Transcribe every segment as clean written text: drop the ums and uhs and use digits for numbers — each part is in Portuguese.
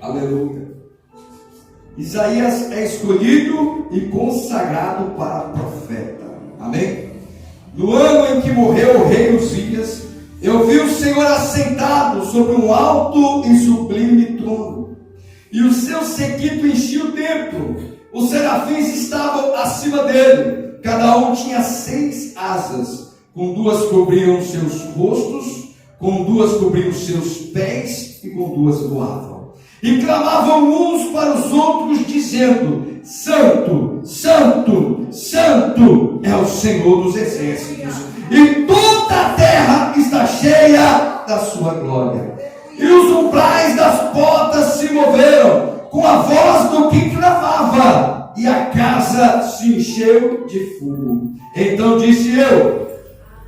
Aleluia. Isaías é escolhido e consagrado para profeta. Amém? No ano em que morreu o rei Uzias, eu vi o Senhor assentado sobre um alto e sublime trono, e o seu séquito enchia o templo. Os serafins estavam acima dele, cada um tinha 6 asas, com 2 cobriam seus rostos, com 2 cobriam seus pés, e com 2 voavam. E clamavam uns para os outros, dizendo: Santo, Santo, Santo é o Senhor dos exércitos, e toda a terra está cheia da sua glória. E os umbrais das portas se moveram com a voz do que clamava, e a casa se encheu de fogo. Então disse eu: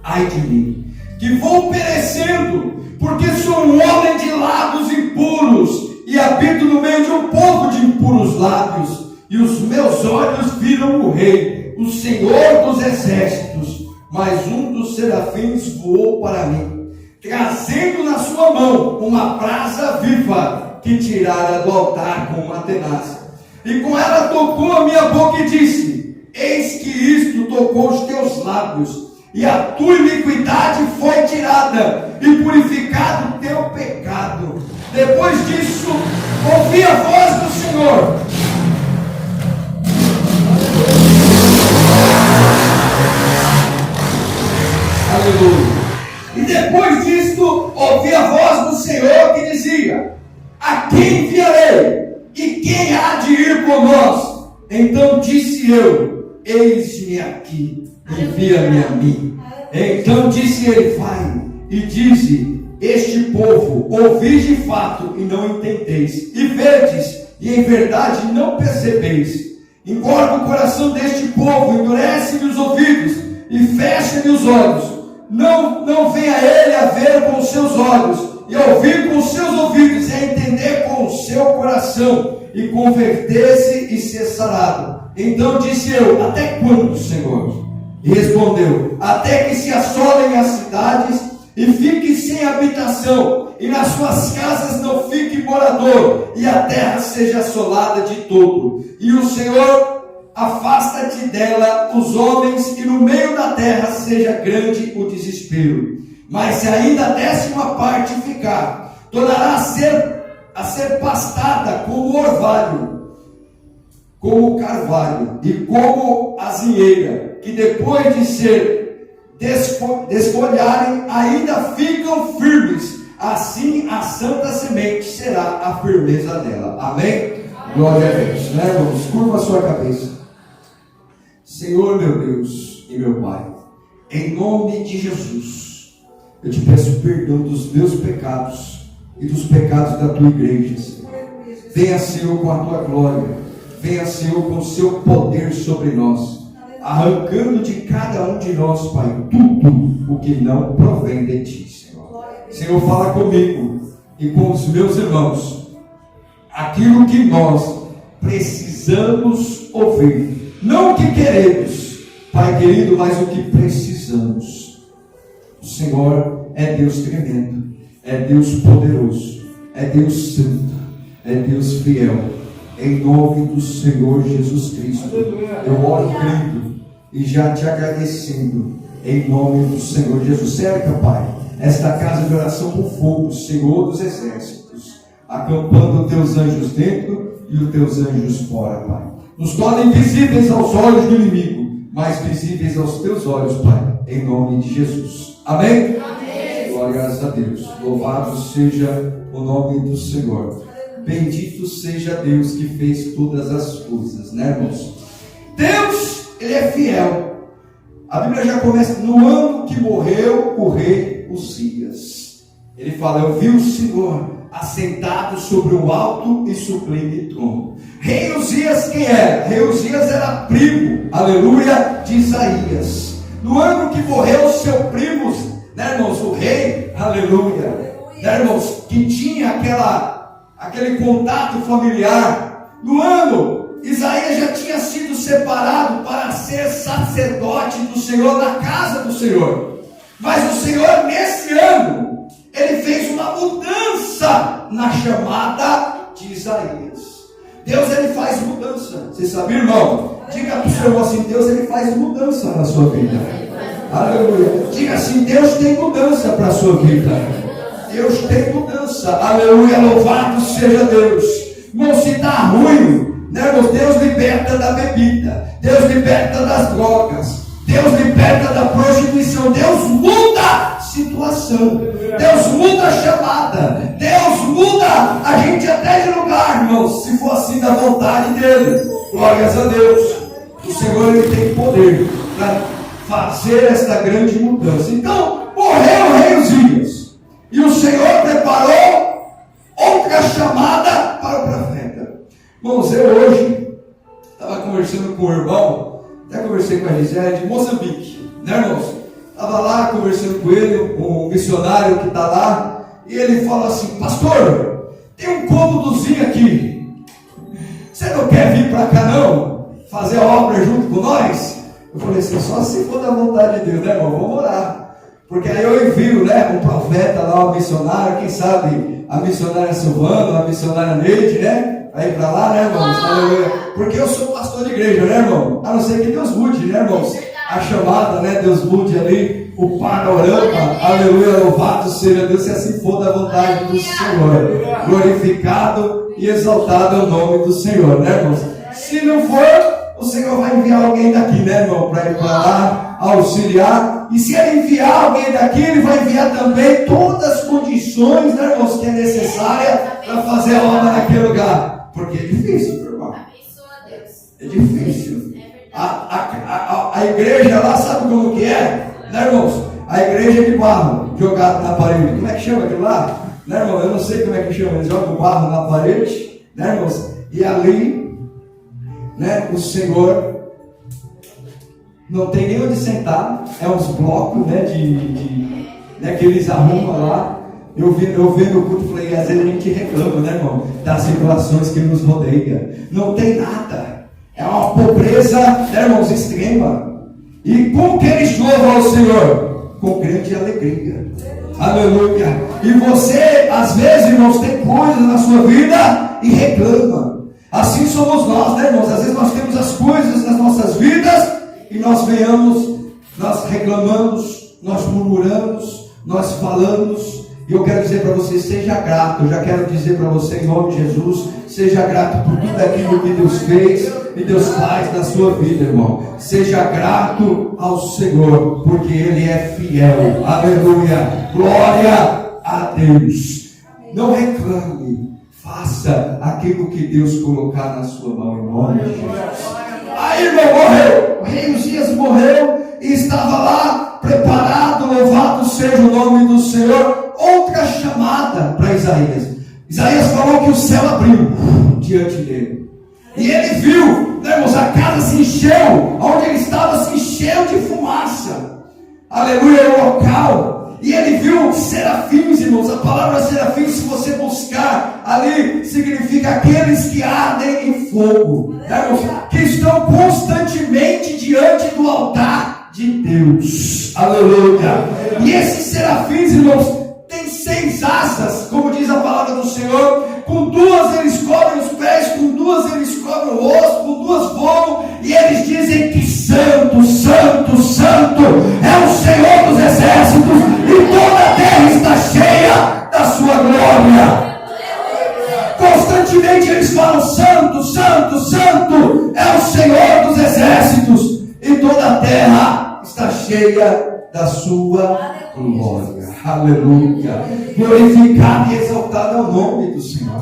ai de mim, que vou perecendo, porque sou um homem de lábios impuros, e habito no meio de um povo de impuros lábios, e os meus olhos viram o Rei, o Senhor dos exércitos. Mas um dos serafins voou para mim, trazendo na sua mão uma brasa viva, que tirara do altar com uma tenaz. E com ela tocou a minha boca e disse: eis que isto tocou os teus lábios, e a tua iniquidade foi tirada, e purificado o teu pecado. Depois disso, ouvi a voz do Senhor. Aleluia. E depois disto, ouvi a voz do Senhor que dizia: a quem enviarei? E quem há de ir por nós? Então disse eu: eis-me aqui, envia-me a mim. Então disse ele: vai e dize: este povo ouvis de fato e não entendeis, e vedes e em verdade não percebeis. Engorda o coração deste povo, endurece-lhe os ouvidos e fecha-lhe os olhos. Não venha ele a ver com os seus olhos, e a ouvir com os seus ouvidos, e a entender com o seu coração, e converter-se e ser sarado. Então disse eu: até quando, Senhor? E respondeu: até que se assolem as cidades e fique sem habitação, e nas suas casas não fique morador, e a terra seja assolada de todo. E o Senhor afasta-te dela os homens, e no meio da terra seja grande o desespero. Mas se ainda a 10ª parte ficar, tornará a ser pastada como o orvalho, como o carvalho, e como a azinheira, que depois de ser desfolharem, ainda ficam firmes. Assim a santa semente será a firmeza dela. Amém? Glória a Deus. Né, irmãos? Curva a sua cabeça. Senhor, meu Deus e meu Pai, em nome de Jesus, eu te peço perdão dos meus pecados e dos pecados da tua igreja, Senhor. Venha, Senhor, com a tua glória. Venha, Senhor, com o seu poder sobre nós, arrancando de cada um de nós, Pai, tudo o que não provém de ti, Senhor. Senhor, fala comigo e com os meus irmãos aquilo que nós precisamos ouvir. Não o que queremos, Pai querido, mas o que precisamos. O Senhor é Deus tremendo, é Deus poderoso, é Deus santo, é Deus fiel. Em nome do Senhor Jesus Cristo, eu oro crendo e já te agradecendo, em nome do Senhor Jesus. Cerca, Pai, esta casa de oração com fogo, Senhor dos exércitos, acampando os teus anjos dentro e os teus anjos fora, Pai. Nos tornem visíveis aos olhos do inimigo, mas visíveis aos teus olhos, Pai, em nome de Jesus. Amém? Amém. Glórias a Deus. Louvado seja o nome do Senhor. Bendito seja Deus que fez todas as coisas, né, irmãos? Deus, Ele é fiel. A Bíblia já começa no ano que morreu o rei Uzias. Ele fala: eu vi o Senhor assentado sobre um alto e sublime trono. Rei Uzias, quem era? Rei Uzias era primo, aleluia, de Isaías. No ano que morreu seu primo, né, irmãos, o rei, aleluia, né, irmãos, que tinha aquele contato familiar. No ano, Isaías já tinha sido separado para ser sacerdote do Senhor, na casa do Senhor. Mas o Senhor, nesse ano, Ele fez uma mudança na chamada de Isaías. Deus, ele faz mudança. Você sabe, irmão? Diga para o seu irmão assim: Deus, ele faz mudança na sua vida. Aleluia. Diga assim: Deus tem mudança para a sua vida. Deus tem mudança. Aleluia. Louvado seja Deus. Irmão, se está ruim, né, irmão? Deus liberta da bebida. Deus liberta das drogas. Deus liberta da prostituição. Deus muda a situação. Deus muda a chamada. Deus muda a gente até de lugar, irmãos, se for assim da vontade dele. Glórias a Deus. O Senhor, ele tem poder para fazer esta grande mudança. Então, morreu o rei Uzias. E o Senhor preparou outra chamada para o profeta. Irmãos, eu hoje estava conversando com o irmão, até conversei com a Gisele de Moçambique, né, irmãos? Estava lá conversando com ele, um missionário que está lá, e ele falou assim: pastor, tem um cômodozinho aqui, você não quer vir para cá não? Fazer a obra junto com nós? Eu falei assim: só se for da vontade de Deus, né, irmão? Vamos orar. Porque aí eu envio, né, um profeta lá, uma missionária, quem sabe a missionária Silvana, a missionária Neide, né? Vai para lá, né, irmãos? Aleluia. Porque eu sou pastor de igreja, né, irmão? A não ser que Deus mude, né, irmãos? A chamada, né? Deus mude ali o panorama. Aleluia. Louvado seja Deus, se assim for da vontade do Senhor. Glorificado e exaltado é o nome do Senhor, né, irmãos? Se não for, o Senhor vai enviar alguém daqui, né, irmão? Para ir para lá, auxiliar. E se ele enviar alguém daqui, ele vai enviar também todas as condições, né, irmãos, que é necessária para fazer a obra naquele lugar. Porque é difícil, meu irmão. É difícil. A igreja lá, sabe como que é? Né, irmãos? A igreja de barro jogado na parede. Como é que chama aquilo lá? Né, irmão? Eu não sei como é que chama. Eles jogam barro na parede, né, irmãos? E ali, né, o Senhor não tem nem onde sentar. É uns blocos, né, né, que eles arrumam lá. Eu vi no culto e falei: às vezes a gente reclama, né, irmão, das situações que nos rodeiam. Não tem nada. É uma pobreza, né, irmãos, extrema. E como que eles louvam ao Senhor? Com grande alegria. Aleluia. E você, às vezes, irmãos, tem coisas na sua vida e reclama. Assim somos nós, né, irmãos? Às vezes nós temos as coisas nas nossas vidas e nós reclamamos, nós murmuramos, nós falamos. E eu quero dizer para você: seja grato. Eu já quero dizer para você, em nome de Jesus, seja grato por tudo aquilo que Deus fez e Deus faz na sua vida, irmão. Seja grato ao Senhor, porque Ele é fiel. Aleluia. Glória a Deus. Não reclame. Faça aquilo que Deus colocar na sua mão, em nome de Jesus. Aí, irmão, morreu. O rei Uzias morreu e estava lá preparado. Louvado seja o nome do Senhor. Outra chamada para Isaías. Isaías falou que o céu abriu diante dele. E ele viu, né, irmãos, a casa se encheu. Onde ele estava se encheu de fumaça. Aleluia, o local. E ele viu serafins, irmãos. A palavra serafins, se você buscar ali, significa aqueles que ardem em fogo, né, irmãos? Que estão constantemente diante do altar de Deus. Aleluia. E esses serafins, irmãos, tem 6 asas, como diz a palavra do Senhor. Com 2 eles cobrem os pés, com 2 eles cobrem o rosto, com 2 voam, e eles dizem que santo, santo, santo é o Senhor dos exércitos, e toda a terra está cheia da sua glória. Constantemente eles falam: santo, santo, santo é o Senhor dos exércitos, e toda a terra está cheia da sua glória. Aleluia. Glorificado e exaltado é o nome do Senhor.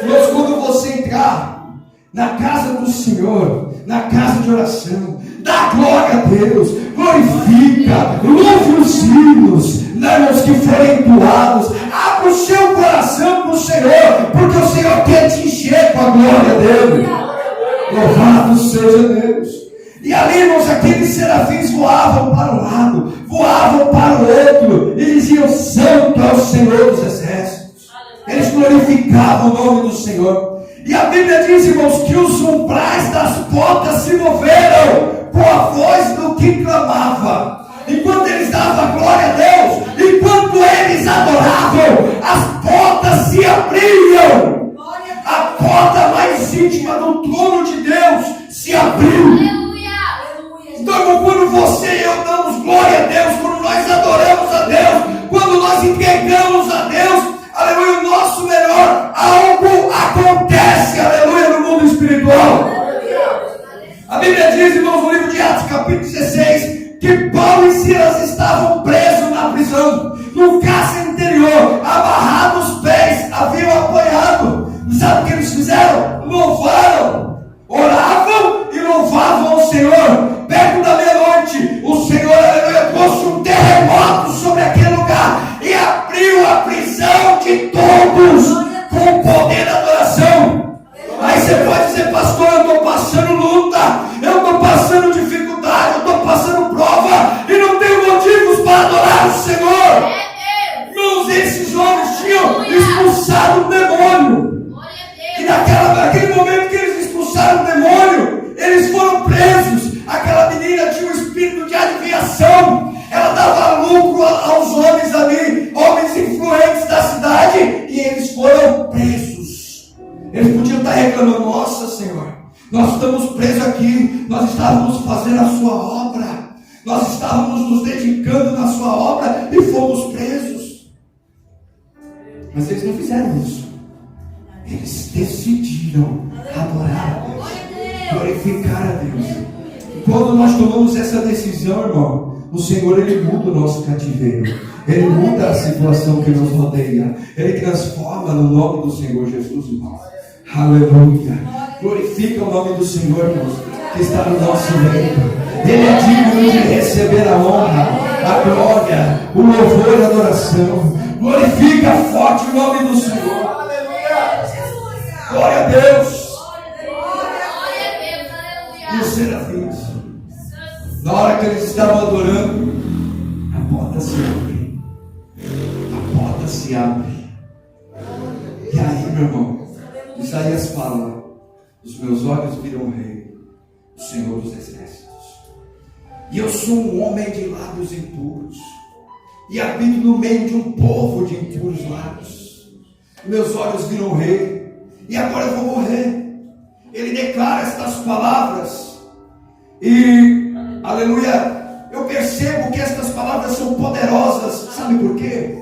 Mas quando você entrar na casa do Senhor, na casa de oração, dá glória a Deus, glorifica, louve os hinos, né, os que forem entoados. Abra o seu coração para o Senhor, porque o Senhor quer te encher com a glória dele. Louvado seja Deus. E ali, irmãos, aqueles serafins voavam para um lado, voavam para o outro, e diziam: santo é o Senhor dos exércitos. Eles glorificavam o nome do Senhor. E a Bíblia diz, irmãos, que os umbrais das portas se moveram com a voz do que clamava. Enquanto eles davam glória a Deus, enquanto eles adoravam, as portas se abriam. A abriu. Então, irmão, quando você e eu damos glória a Deus, quando nós adoramos a Deus, quando nós entregamos a Deus, aleluia, o nosso melhor, algo acontece, aleluia, no mundo espiritual. A Bíblia diz, irmãos, no livro de Atos, capítulo 16, que Paulo e Silas estavam presos na prisão, no cárcere interior, amarrados os pés, haviam apanhado. Sabe o que eles fizeram? Louvaram, oravam e louvavam o Senhor. Perto da meia-noite, o Senhor, aleluia, trouxe um terremoto sobre aquele lugar e abriu a prisão de todos com o poder da adoração. Aí você pode dizer, pastor, eu estou passando luta, eu estou passando dificuldade, eu estou passando prova e não tenho motivos para adorar o Senhor. Irmãos, esses homens tinham expulsado o demônio. E naquele momento que eles expulsaram o demônio, eles foram presos. Aquela menina tinha um espírito de adivinhação. Ela dava lucro aos homens ali, homens influentes da cidade, e eles foram presos. Eles podiam estar reclamando, nossa Senhor, nós estamos presos aqui, nós estávamos fazendo a sua obra, nós estávamos nos dedicando na sua obra e fomos presos. Mas eles não fizeram isso. Eles decidiram adorar a Deus, glorificar a Deus. E quando nós tomamos essa decisão, irmão, o Senhor, Ele muda o nosso cativeiro. Ele muda a situação que nos rodeia. Ele transforma no nome do Senhor Jesus, irmão. Aleluia. Glorifica o nome do Senhor, irmãos, que está no nosso meio. Ele é digno de receber a honra, a glória, o louvor e a adoração. Glorifica forte o nome do Senhor. Glória a Deus. E os serafins, na hora que eles estavam adorando, a porta se abre. A porta se abre. E aí, meu irmão, Isaías fala: os meus olhos viram o Rei, o Senhor dos Exércitos. E eu sou um homem de lábios impuros, e habito no meio de um povo de impuros lábios. Meus olhos viram o Rei, e agora eu vou morrer. Ele declara estas palavras, e, aleluia, eu percebo que estas palavras são poderosas. Sabe por quê?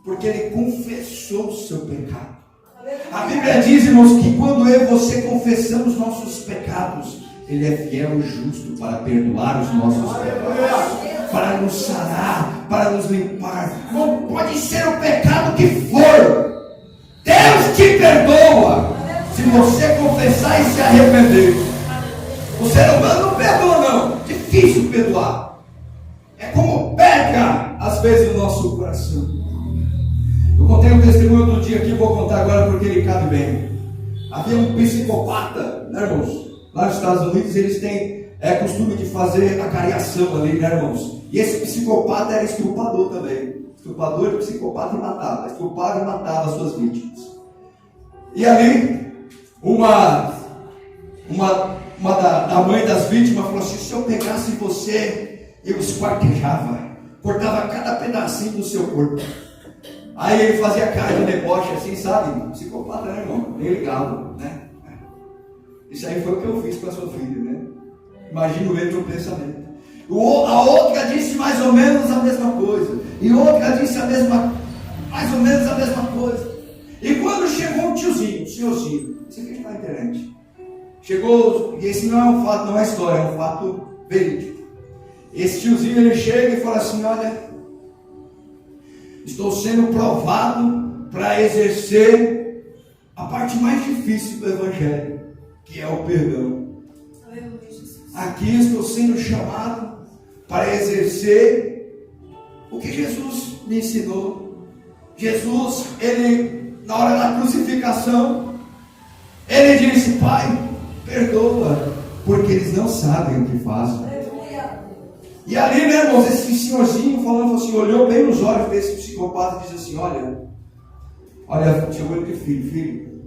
Porque ele confessou o seu pecado. A Bíblia diz, irmãos, que quando eu e você confessamos nossos pecados, Ele é fiel e justo para perdoar os nossos pecados, para nos sarar, para nos limpar. Não pode ser o pecado que for, Deus te perdoa se você confessar e se arrepender. O ser humano não perdoa, não. Difícil perdoar. É como pega às vezes no nosso coração. Eu contei um testemunho outro dia aqui, vou contar agora porque ele cabe bem. Havia um psicopata, né, irmãos? Lá nos Estados Unidos eles têm costume de fazer a cariação ali, né, irmãos? E esse psicopata era estuprador também. Estuprador, psicopata e matava. Estuprava e matava as suas vítimas. E ali, uma da mãe das vítimas falou assim: se eu pegasse você, eu esquartejava, cortava cada pedacinho do seu corpo. Aí ele fazia cara de deboche assim, sabe? Psicopata, né, irmão? Nem ligado, né? Isso aí foi o que eu fiz com a sua filha, né? Imagino ele no pensamento. A outra disse mais ou menos a mesma coisa. E outra disse mais ou menos a mesma coisa. E quando chegou o tiozinho, o senhorzinho, isso aqui está na internet. Chegou, e esse não é um fato, não é história, é um fato verídico. Esse tiozinho, ele chega e fala assim: olha, estou sendo provado para exercer a parte mais difícil do Evangelho, que é o perdão. Aqui estou sendo chamado para exercer o que Jesus me ensinou. Jesus, ele, na hora da crucificação, ele disse: Pai, perdoa, porque eles não sabem o que fazem. E ali, né, irmãos, esse senhorzinho falando assim, olhou bem nos olhos desse psicopata e disse assim: olha, chegou ele de filho,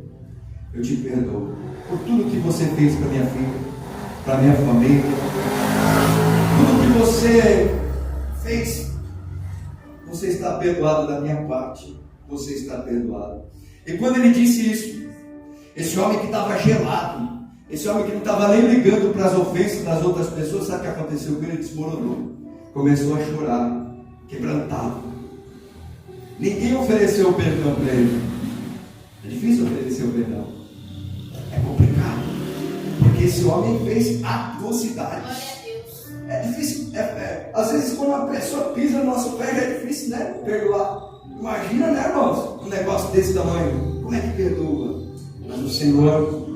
eu te perdoo por tudo que você fez para minha filha, para minha família, tudo que você fez, você está perdoado da minha parte, você está perdoado. E quando ele disse isso, esse homem que estava gelado, Esse homem que não estava nem ligando para as ofensas das outras pessoas, sabe o que aconteceu com ele? Ele desmoronou. Começou a chorar, quebrantado. Ninguém ofereceu perdão para ele. É difícil oferecer o perdão. É complicado. Porque esse homem fez atrocidades. É difícil. Às vezes quando uma pessoa pisa no nosso pé, é difícil, né? Perdoar. Imagina, né, irmãos? Um negócio desse tamanho. Como é que perdoa? Mas o Senhor,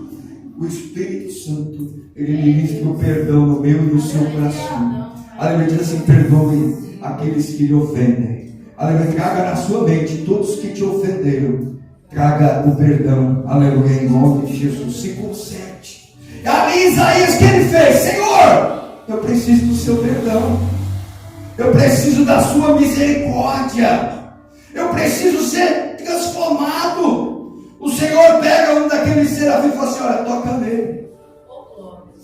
o Espírito Santo, Ele ministra o perdão no meu e no seu coração. Aleluia, diz assim: perdoe aqueles que lhe ofendem. Aleluia, traga na sua mente todos que te ofenderam. Traga o perdão. Aleluia, em nome de Jesus. Se conserte. E ali Isaías, o que ele fez? Senhor, eu preciso do seu perdão. Eu preciso da sua misericórdia. Eu preciso ser transformado. O Senhor pega um daqueles serafins e fala assim: olha, toca nele.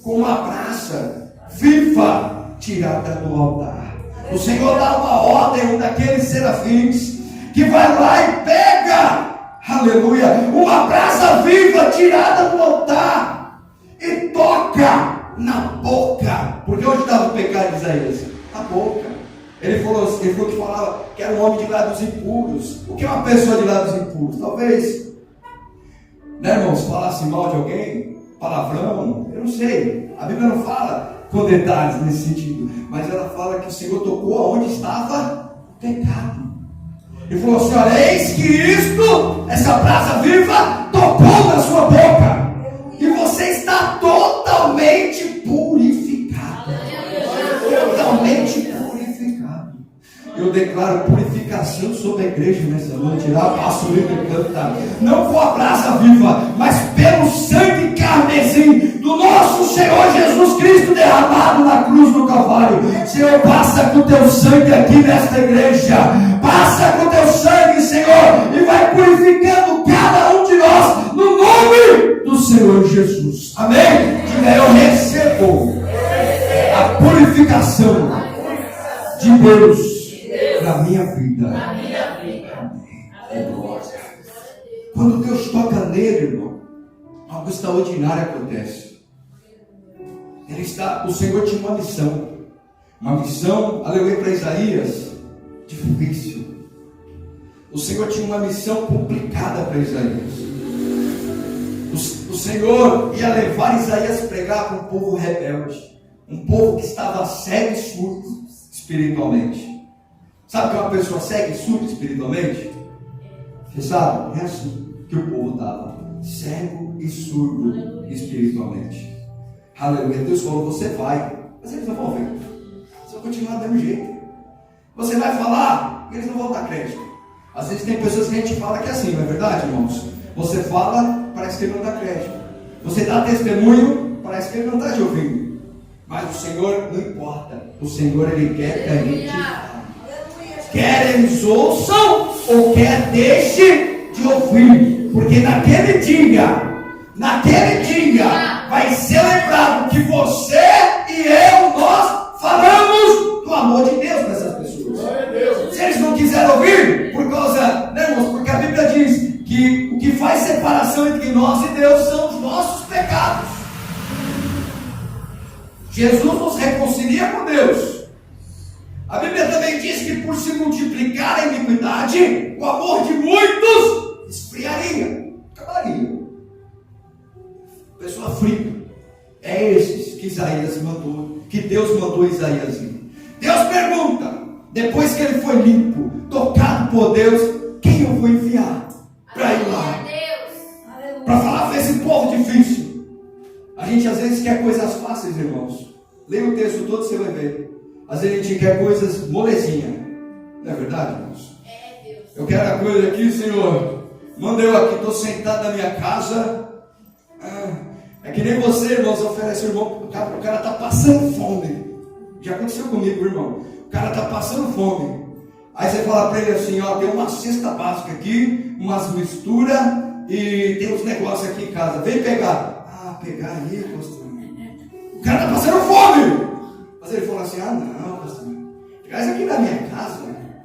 Com uma brasa viva tirada do altar. O Senhor dá uma ordem a um daqueles serafins que vai lá e pega, aleluia, uma brasa viva tirada do altar e toca na boca. Porque onde estava o pecado de Isaías? Na boca. Ele falou que falava que era um homem de lábios impuros. O que é uma pessoa de lábios impuros? Talvez, né, irmãos, falasse mal de alguém, palavrão, eu não sei. A Bíblia não fala com detalhes nesse sentido, mas ela fala que o Senhor tocou aonde estava o pecado. Ele falou assim: olha, eis que isto, essa brasa viva, tocou na sua boca, e você está totalmente purificado. Totalmente purificado. Eu declaro purificação sobre a igreja nessa noite. Não com a brasa viva, mas pelo sangue carmesim do nosso Senhor Jesus Cristo derramado na cruz do Calvário. Senhor, passa com o teu sangue aqui nesta igreja. Passa com o teu sangue, Senhor, e vai purificando cada um de nós no nome do Senhor Jesus. Amém? Diga: eu recebo a purificação de Deus na minha vida. Quando Deus toca nele, irmão, algo extraordinário acontece. O Senhor tinha uma missão, aleluia, para Isaías, difícil. O Senhor tinha uma missão complicada para Isaías. O Senhor ia levar Isaías a pregar para um povo rebelde, um povo que estava cego e surdo espiritualmente. Sabe o que é uma pessoa cega e surda espiritualmente? Você sabe? É assim que o povo estava, cego e surdo espiritualmente. Aleluia. Deus falou: você vai, mas eles não vão ver. Você vai continuar do mesmo jeito. Você vai falar, eles não vão dar crédito. Às vezes tem pessoas que a gente fala que é assim, não é verdade, irmãos? Você fala, parece que ele não dá crédito. Você dá testemunho, parece que ele não está te ouvindo. Mas o Senhor não importa. O Senhor, Ele quer que a gente fale. Quer eles ouçam ou quer deixe de ouvir. Porque naquele dia vai ser lembrado que você e eu, nós falamos do amor de Deus para essas pessoas. Se eles não quiserem ouvir, por causa, né, irmãos? Porque a Bíblia diz que o que faz separação entre nós e Deus são os nossos pecados. Jesus nos reconcilia com Deus. A Bíblia também diz que por se multiplicar a iniquidade, o amor de muitos esfriaria, acabaria. Pessoa fria. É esses que Isaías mandou, que Deus mandou Isaías ir. Deus pergunta, depois que ele foi limpo, tocado por Deus, quem eu vou enviar para ir lá? Para falar para esse povo difícil. A gente às vezes quer coisas fáceis, irmãos. Leia o texto todo, você vai ver. Às vezes a gente quer coisas molezinha. Não é verdade, irmãos? Eu quero a coisa aqui, Senhor. Manda eu aqui, estou sentado na minha casa. É que nem você, irmãos, oferece, irmão. O cara está passando fome. Já aconteceu comigo, irmão. O cara está passando fome. Aí você fala para ele assim: ó, tem uma cesta básica aqui, umas misturas e tem uns negócios aqui em casa. Vem pegar. Pegar aí, pastor. O cara está passando fome. Mas ele falou assim: não, pastor, traz aqui na minha casa,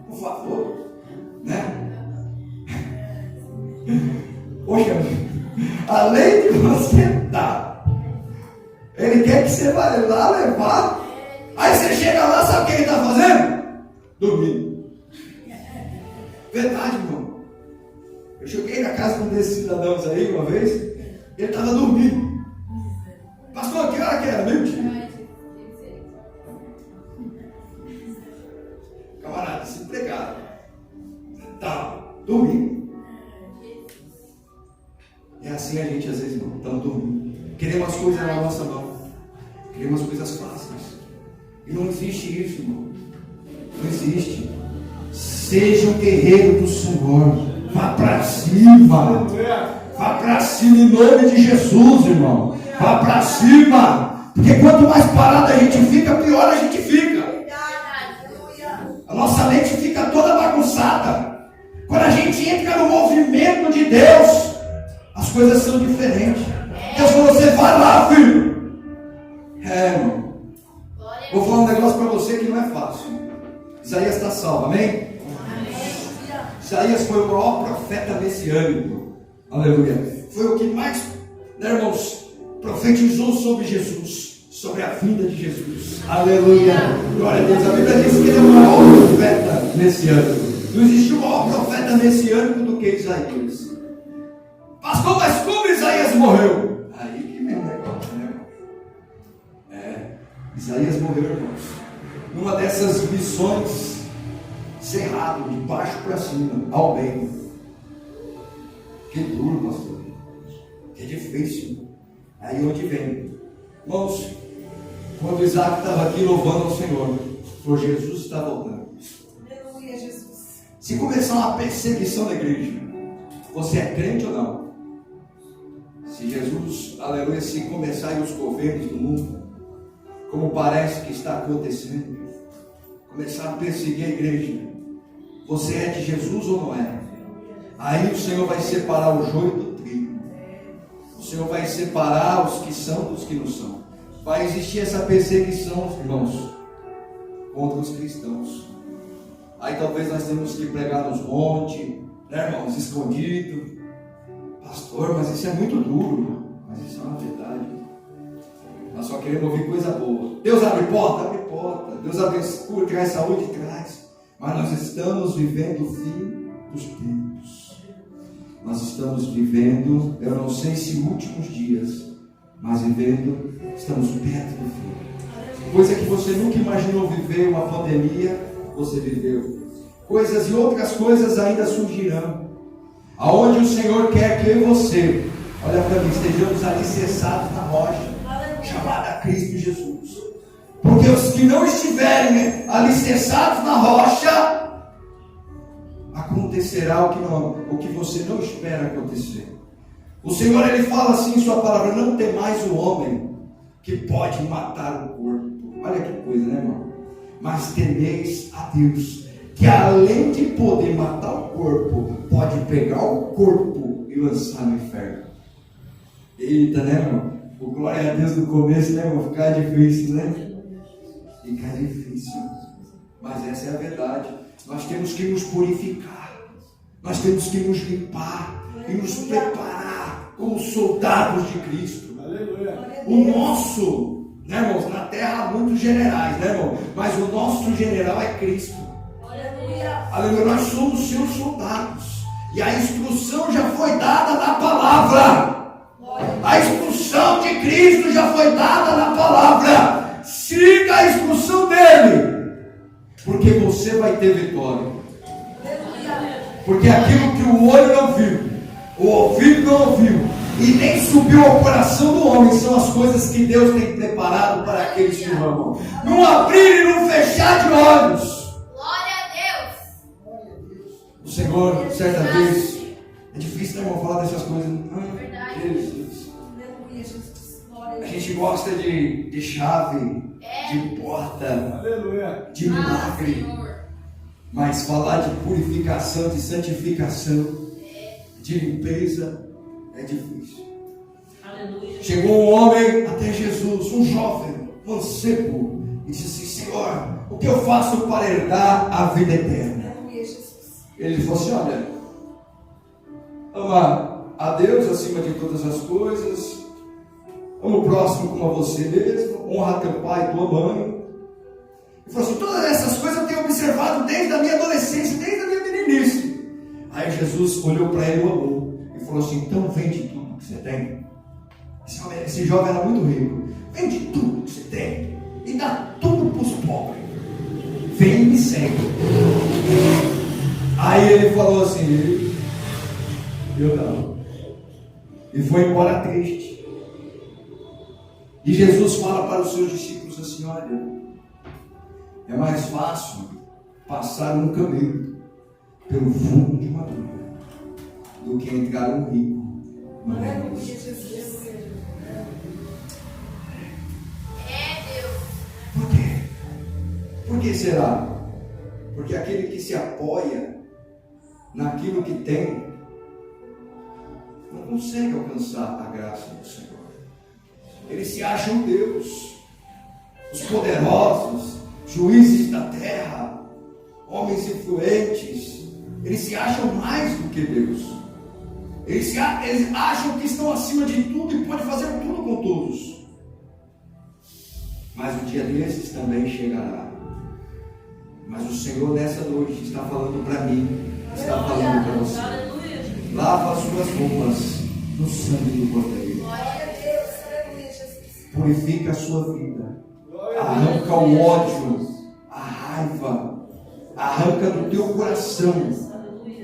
por favor, né? Poxa, além de você dar Ele quer que você vá lá levar. Aí você chega lá, sabe o que ele está fazendo? Dormindo. Verdade, irmão. Eu cheguei na casa de um desses cidadãos aí uma vez, ele estava dormindo. Pastor, que hora que era? Meio-dia. Camarada, desempregado. Tá dormindo. É assim a gente às vezes não, estamos dormindo. Queremos as coisas na nossa mão. Queremos as coisas fáceis. E não existe isso, irmão. Não existe. Seja um guerreiro do Senhor. Vá para cima. Vá para cima em nome de Jesus, irmão. Vá para cima. Porque quanto mais parado a gente fica, pior a gente fica. A nossa mente fica toda bagunçada. Quando a gente entra no movimento de Deus, as coisas são diferentes. Deus falou, você vai lá, filho. Irmão. Vou falar um negócio para você que não é fácil. Isaías está salvo, amém? Isaías foi o maior profeta messiânico. Aleluia. Foi o que mais, né, irmãos, profetizou sobre Jesus, sobre a vinda de Jesus. Aleluia. Glória a Deus. A Bíblia diz que ele é o maior profeta messiânico. Não existiu maior profeta messiânico do que Isaías. Pastor, mas como Isaías morreu? Aí que vem o negócio, né, irmão? Isaías morreu, irmãos, numa dessas missões cerrado, de baixo para cima, ao meio. Que duro, pastor. Que difícil. Aí onde vem? Irmãos, quando Isaac estava aqui louvando ao Senhor, por Jesus está voltando. Aleluia, Jesus. Se começar uma perseguição na igreja, você é crente ou não? Se Jesus, aleluia, se começarem os governos do mundo, como parece que está acontecendo, começar a perseguir a igreja, você é de Jesus ou não é? Aí o Senhor vai separar o joio do trigo. O Senhor vai separar os que são dos que não são. Vai existir essa perseguição, irmãos, contra os cristãos. Aí talvez nós temos que pregar nos montes, né, irmãos, escondido. Pastor, mas isso é muito duro, irmão. Mas isso é uma verdade. Nós só queremos ouvir coisa boa. Deus abre porta, abre porta. Deus abençoa, traz saúde, traz. Mas nós estamos vivendo o fim dos tempos. Nós estamos vivendo, eu não sei se últimos dias, mas estamos perto do fim. Coisa que você nunca imaginou viver, uma pandemia, você viveu. Coisas e outras coisas ainda surgirão. Aonde o Senhor quer que eu e você, olha para mim, estejamos alicerçados na rocha, chamada Cristo Jesus. Porque os que não estiverem alicerçados na rocha, acontecerá o que você não espera acontecer. O Senhor, Ele fala assim em sua palavra: não temais o homem que pode matar o corpo. Olha que coisa, né, irmão? Mas temeis a Deus, que além de poder matar o corpo, pode pegar o corpo e lançar no inferno. Eita, né, irmão? O glória a Deus no começo, né, irmão? Ficar difícil, né? Fica difícil, mas essa é a verdade. Nós temos que nos purificar, nós temos que nos limpar e nos preparar como soldados de Cristo. Aleluia. O nosso, né, irmãos, na terra há muitos generais, né, irmão? Mas o nosso general é Cristo. Aleluia. Aleluia. Nós somos seus soldados e a instrução já foi dada na palavra. A instrução de Cristo já foi dada na palavra. Siga a instrução dele, porque você vai ter vitória. Porque aquilo que o olho não viu, o ouvido não ouviu, e nem subiu ao coração do homem, são as coisas que Deus tem preparado para aqueles que o amam. Não abrir e não fechar de olhos. Glória a Deus. O Senhor, certa vez, é difícil, né, irmão, falar dessas coisas. Jesus. A gente gosta de chave, de porta, de milagre. Mas falar de purificação, de santificação, de limpeza, é difícil. Aleluia. Chegou um homem até Jesus, um jovem, mancebo, e disse assim: Senhor, o que eu faço para herdar a vida eterna? Ele falou assim: olha, ama a Deus acima de todas as coisas, ama o próximo como a você mesmo, honra teu pai e tua mãe. Ele falou assim: todas essas coisas eu tenho observado desde a minha adolescência, desde a minha meninice. Aí Jesus olhou para ele e o amou e falou assim: então vende tudo que você tem. Esse jovem era muito rico. Vende tudo que você tem e dá tudo para os pobres. Vem e me segue. Aí ele falou assim: eu não. E foi embora triste. E Jesus fala para os seus discípulos assim: olha, é mais fácil passar um camelo pelo fundo de uma agulha do que entrar um rico no reino de Deus. Por quê? Por que será? Porque aquele que se apoia naquilo que tem não consegue alcançar a graça do Senhor. Eles se acham Deus, os poderosos, juízes da terra, homens influentes. Eles se acham mais do que Deus. Eles acham que estão acima de tudo e podem fazer tudo com todos. Mas o dia desses também chegará. Mas o Senhor nessa noite está falando para mim, está falando para você: lava as suas roupas no sangue do Cordeiro. Purifica a sua vida. Arranca o ódio, a raiva, arranca do teu coração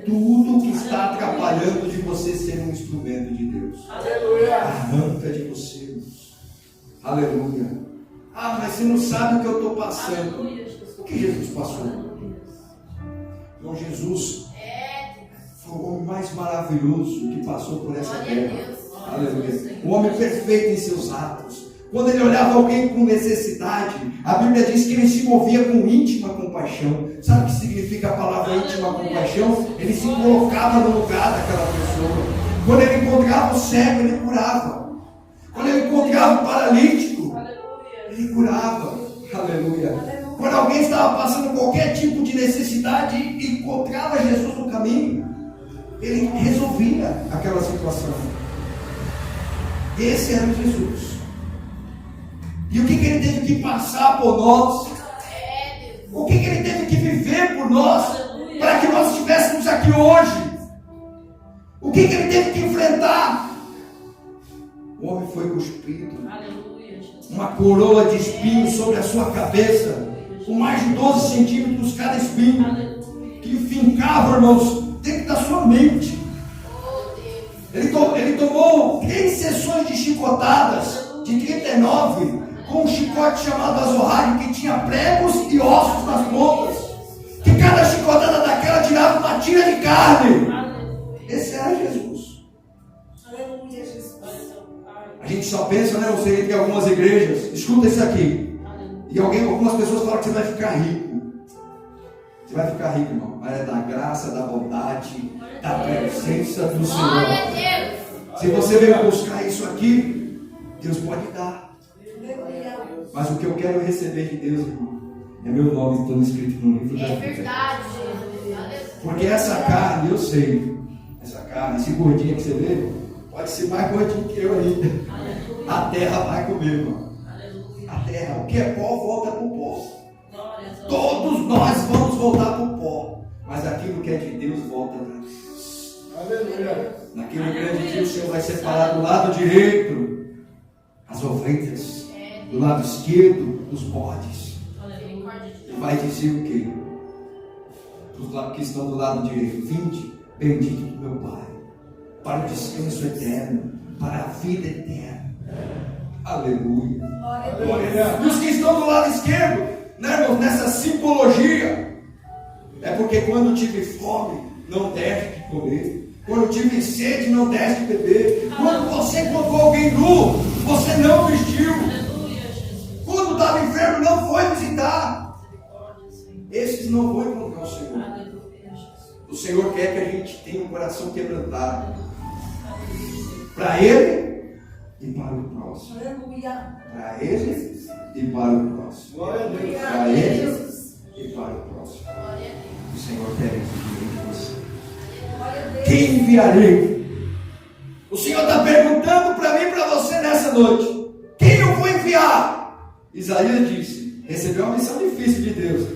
tudo que está atrapalhando de você ser um instrumento de Deus. Arranca de você. Aleluia. Ah, mas você não sabe o que eu estou passando. O que Jesus passou? Então Jesus foi o homem mais maravilhoso que passou por essa terra. Aleluia. O homem perfeito em seus atos. Quando ele olhava alguém com necessidade, a Bíblia diz que ele se movia com íntima compaixão. Sabe o que significa a palavra íntima compaixão? Ele se colocava no lugar daquela pessoa. Quando ele encontrava o cego, ele curava. Quando ele encontrava o paralítico, ele curava. Aleluia. Quando alguém estava passando qualquer tipo de necessidade e encontrava Jesus no caminho, ele resolvia aquela situação. Esse era Jesus. E o que ele teve que passar por nós? O que ele teve que viver por nós para que nós estivéssemos aqui hoje? O que ele teve que enfrentar? O homem foi cuspido, uma coroa de espinhos sobre a sua cabeça, com mais de 12 centímetros cada espinho, que fincava, irmãos, dentro da sua mente. Ele tomou 3 sessões de chicotadas, de 39, com um chicote chamado azorrague, que tinha pregos e ossos nas pontas, que cada chicotada daquela tirava uma tira de carne. Esse era Jesus. Aleluia, Jesus. A gente só pensa, né? Você entra em algumas igrejas, escuta isso aqui, e algumas pessoas falam que você vai ficar rico. Você vai ficar rico, irmão, mas é da graça, da bondade, da presença do Senhor. Se você veio buscar isso aqui, Deus pode dar. Mas o que eu quero receber de Deus, irmão, é meu nome estando escrito no livro da vida. É verdade. Porque essa carne, eu sei, essa carne, esse gordinho que você vê, pode ser mais gordinho que eu ainda. A terra vai comer, irmão. A terra, o que é pó, volta para o pó. Todos nós vamos voltar para o pó. Mas aquilo que é de Deus, volta para Deus. Aleluia. Naquele grande dia o Senhor vai separar do lado direito as ovelhas, do lado esquerdo os bodes. E vai dizer o quê? Os que estão do lado direito: vinde, bendito do meu Pai, para o descanso eterno, para a vida eterna. Aleluia. E os que estão do lado esquerdo, né, irmãos, nessa simbologia, é porque quando tive fome, não deste de comer. Quando tive sede, não deste de beber. Quando você encontrou alguém nu, você não vestiu. Quando estava enfermo, não foi visitar. Esses não vão encontrar o Senhor. O Senhor quer que a gente tenha um coração quebrantado para Ele e para o próximo. Para Ele e para o próximo. Glória a Deus. Para Ele e para o próximo. O Senhor quer isso de você. Quem enviarei? O Senhor está perguntando para mim e para você nessa noite. Isaías disse, recebeu uma missão difícil de Deus.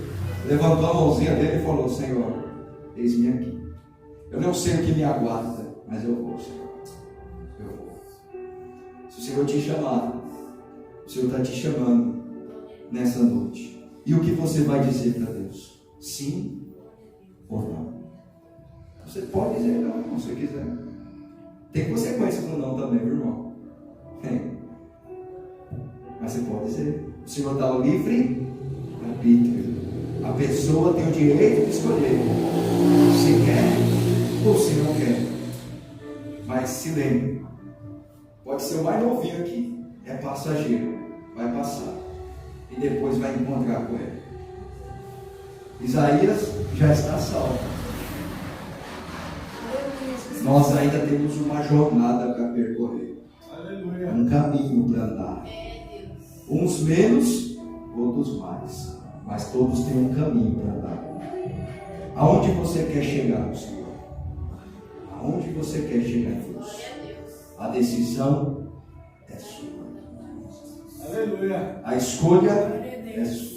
Levantou a mãozinha dele e falou: Senhor, eis-me aqui. Eu não sei o que me aguarda, mas eu vou, Senhor. Eu vou. Se o Senhor te chamar, o Senhor está te chamando nessa noite. E o que você vai dizer para Deus? Sim ou não? Você pode dizer não, se você quiser. Tem consequência no não também, meu irmão. Tem. Mas você pode dizer. O Senhor dá o livre arbítrio. A pessoa tem o direito de escolher se quer ou se não quer. Mas se lembre, pode ser o mais novinho aqui, é passageiro, vai passar e depois vai encontrar com ele. Isaías já está salvo. Nós ainda temos uma jornada para percorrer. Aleluia. Um caminho para andar. Uns menos, outros mais. Mas todos têm um caminho para andar. Aonde você quer chegar, Senhor? Aonde você quer chegar, Deus? A decisão é sua. Aleluia. A escolha é sua.